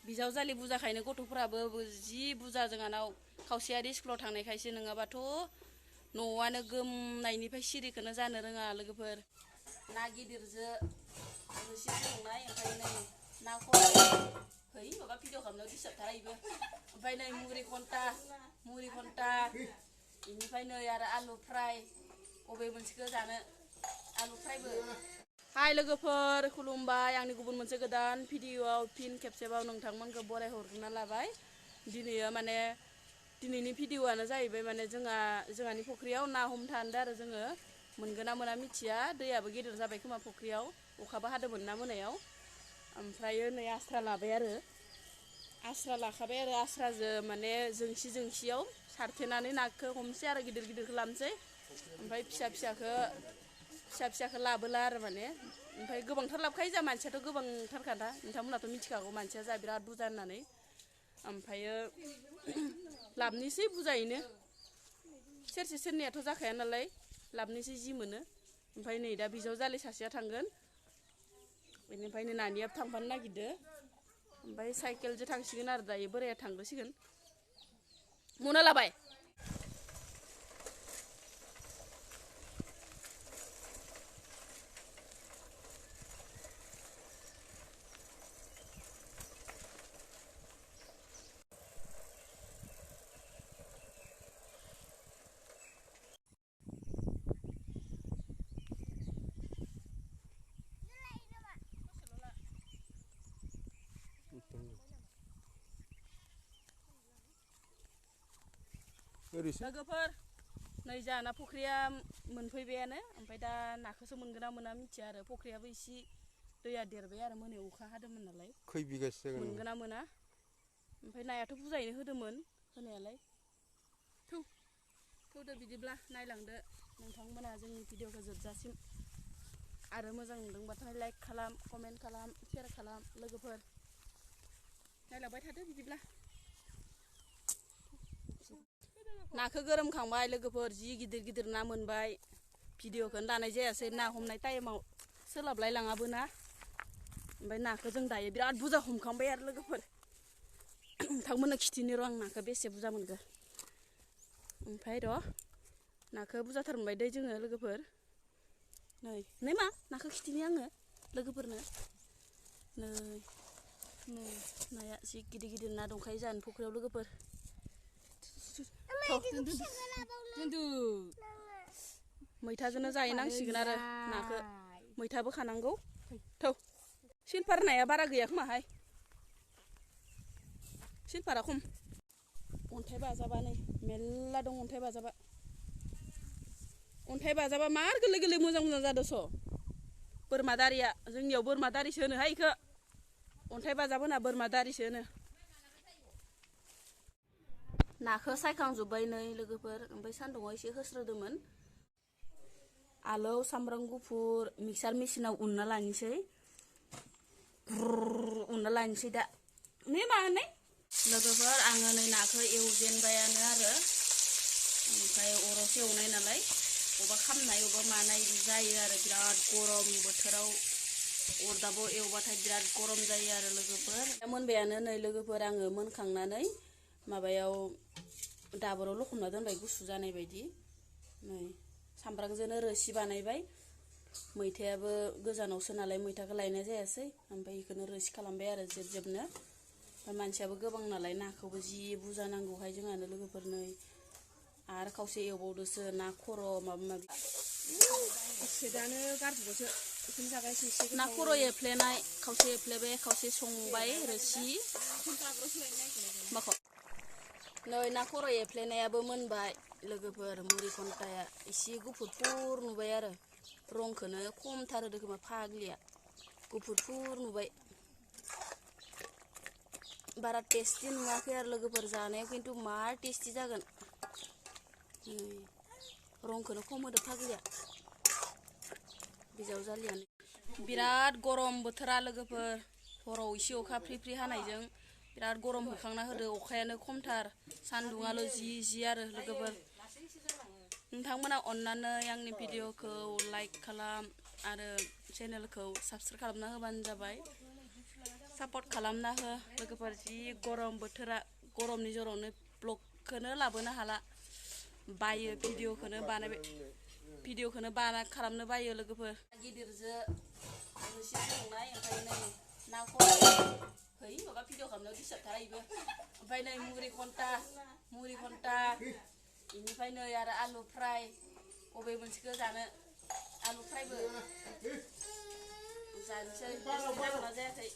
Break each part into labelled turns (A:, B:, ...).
A: बिजावजालि बुजाखायनो गथ'फोराबो जि बुजा जोंहानाव खावसेयारि स्कुलाव थांनायखायसो नङाबाथ' न'आनो गोमनायनिफ्राय सिरिखौनो जानो रोङा लोगोफोर ना गिदिरजो रोसि फुदुंनाय ओमफ्राय नै ना खर' है माबा भिडिअ खालामनायाव दिसताबथारा इबो ओमफ्राय नै मुरि घन्टा बेनिफ्राय नै आरो आलु फ्राय अबे मोनसेखौ जानो आलु फ्रायबो हाय लोगोफोर खुलुमबाय आंनि गुबुन मोनसे गोदान भिडिअआव फिन खेबसेबाव नोंथांमोनखौ बराय हरग्रोना लाबाय दिनैनि भिडिअआनो जाहैबाय माने जोंहानि फुख्रियाव ना हमनो थांदों आरो जोङो मोनगोन ना मोना मिथिया दैयाबो गेदेर जाबाय खोमा फुख्रियाव अखाबो हादोंमोन ना मोनायाव ओमफ्राय नै आस्रा लाबाय आरो आस्रा लाखाबाय आरो आस्राजों माने जोंसियाव सारथेनानै नाखौ हमसै आरो गिदिरखौ लाबोसै ओमफ्राय फिसाखौ लाबोला आरो माने ओमफ्राय गोबांथार लाबोखायो जा मानसियाथ' गोबांथारखादा नोंथांमोनाथ' मिथिखागौ मानसिया जा बिराद बुरजा होननानै ओमफ्रायो लाबनोसै बुरजायैनो सेरसे सेरनैयाथ' जाखाया नालाय लाबनोसै जि मोनो ओमफ्राय नै दा बिजावजालि सासेया थांगोन बेनिफ्रायनो नानियाबो थांफानो नागिरदो ओमफ्राय साइकेलजों थांसिगोन आरो दायो बोराया थांग्रोसिगोन मना लाबाय लोगोफोर नै जाना फुख्रिया मोनफैबायानो ओमफ्राय दा नाखौसो मोनगोन ना मोना मिथिया आरो फुख्रियाबो एसे दैया देरबाय आरो मोनायाव अखा हादोंमोन नालाय
B: खै बिगासो जागोन
A: मोनगोन ना मोना ओमफ्राय नायाथ' बुरजायैनो होदोंमोन होनायालाय थौदो बिदिब्ला नायलांदो नोंथांमोना जोंनि भिडिअखौ जोबजासिम आरो मोजां नुदोंबाथाय लाइक खालाम कमेन्ट खालाम शेयार खालाम लोगोफोर नायलांबाय थादो बिदिब्ला नाखौ गोरोमखांबाय लोगोफोर जि गिदिर ना मोनबाय भिडिअखौनो दानाय जायासै ना हमनाय टाइमाव सोलाबलाय लाङाबो ना ओमफ्राय नाखौ जों दायो बिराद बुरजा हमखांबाय आरो लोगोफोर नोंथांमोननो खिथिनो र' आं नाखौ बेसे बुरजा मोनगोन ओमफ्राय र' नाखौ बुरजाथार मोनबाय दै जोङो लोगोफोर नै मा नाखौ खिथिनि आङो लोगोफोरनो नै नाया जि गिदिर ना दंखायो जाहानि फुख्रियाव लोगोफोर मैथाजोंनो जाहैनांसिगोन आरो नाखौ मैथाबो खानांगौ थौ सिलफार नाया बारा गैया खोमाहाय सिलफारा खम अन्थाइ बाजाबा नै मेरला दं अन्थाइ बाजाबा मार गोरलै मोजां जादोंस' बोरमा दारिया जोंनियाव बोरमा दारिसो होनोहाय इखौ अन्थाइ बाजाब होना बोरमा दारिसो होनो नाखौ सायखांजोब्बाय नै लोगोफोर ओमफ्राय सान्दुंआव एसे होस्रोदोंमोन आलौ सामब्राम गुफुर मिक्सार मेसिनाव उनना लानोसै दा नै मानै लोगोफोर आङो नै नाखौ एवजेनबायानो आरो ओमफ्राय अरावसो एवनाय नालाय अबा खामनाय अबा मानाय जायो आरो बिराद गरम बोथोराव अरदाबाव एवबाथाय बिराद गरम जायो आरो लोगोफोर मोनबायानो नै लोगोफोर आङो मोनखांनानै माबायाव दाबोराव लखबना दोनबाय गुसु जानाय बायदि नै सामब्रामजोंनो रोसि बानायबाय मैथायाबो गोजानावसो नालाय मैथाखौ लायनाय जायासै ओमफ्राय बेखौनो रोसि खालामबाय आरो जेबनो ओमफ्राय मानसियाबो गोबां नालाय नाखौबो जि बुरजा नांगौहाय जोंहानो लोगोफोर नै आरो खावसे एवबावदोसो ना खर' माबा माबि सेदानो गारजोबोसो बेखौनो जागायसै ना खर' एफ्लेनाय खावसे एफ्लेबाय खावसे संबाय रोसि माखौ नै ना खर' एफ्लेनायाबो मोनबाय लोगोफोर मुरि घन्टाया एसे गुफुर नुबाय आरो रंखौनो खमथार होदो खोमा फाग्लिया गुफुर नुबाय बारा टेस्टि नुवाखै आरो लोगोफोर जानायाव खिन्थु मार टेस्टि जागोन रंखौनो खम होदो फाग्लिया बिजावजालियानो बिराद गरम बोथोरा लोगोफोर हराव एसे अखा फ्रि हानायजों बिराद गरम होखांना होदो अखायानो खमथार सान्दुङाल' जि आरो लोगोफोर नोंथांमोना अननानै आंनि भिडिअखौ लाइक खालाम आरो चेनेलखौ साबस्क्राइब खालामना होबानो जाबाय सापर्ट खालामना हो लोगोफोर जि गरम बोथोरा गरमनि जरावनो ब्लगखौनो लाबोनो हाला बायो भिडिअखौनो बाना खालामनो बायो लोगोफोर गिदिरजो रोसि संनाय ओमफ्राय नै ना खर' है माबा भिडिअ खालामनायाव डिस्टार्ब थायो ओमफ्राय नै मुरि घन्टा बेनिफ्राय नै आरो आलु फ्राय अबे मोनसेखौ जानो आलु फ्रायबो जानोसै जागोना जायाखै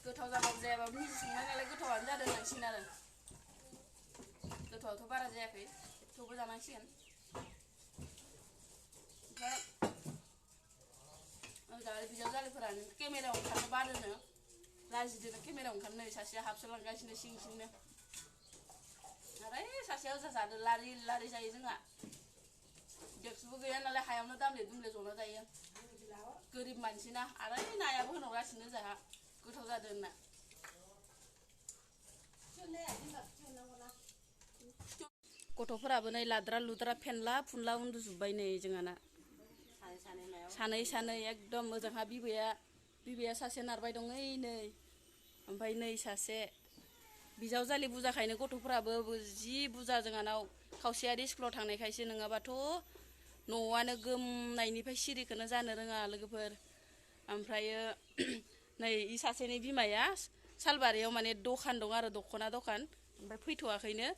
A: गोथाव जाबाबो जायाबाबो निजि संनाय नालाय गोथावानो जादों होननांसिगोन आरो गोथावाथ' बारा जायाखै थेवबो जानांसिगोन ओमफ्राय बिजावजालिफोरानो केमेरायाव ओंखारनो बादोनो लाजिदोनो केमेरायाव ओंखारनो नै सासेया हाबसोलांगासिनो सिंनो आरो सासेया ओजा जादो लारि जायो जोंहा डेक्सबो गैया नालाय हायावनो दामले दुमले जना जायो गोरिब मानसिना आरो नायाबो होनहरगासिनो जोंहा गोथाव जादों होनना गथ'फोराबो नै लाद्रा लुद्रा फेनला फुनला उन्दुजोब्बाय नै जोंहाना सानै एकदम ओजोंहा बिबैया सासे नारबाय दं ओइ नै ओमफ्राय नै सासे बिजावजालि बुरजाखायनो गथ'फोराबो जि बुरजा जोंहानाव खावसेयारि स्कुलाव थांनायखायसो नङाबाथ' न'आनो गोमनायनिफ्राय सिरिखौनो जानो रोङा लोगोफोर ओमफ्रायो नै इ सासेनि बिमाया सालबारियाव माने दखान दं आरो दख'ना दखान ओमफ्राय फैथ'वाखैनो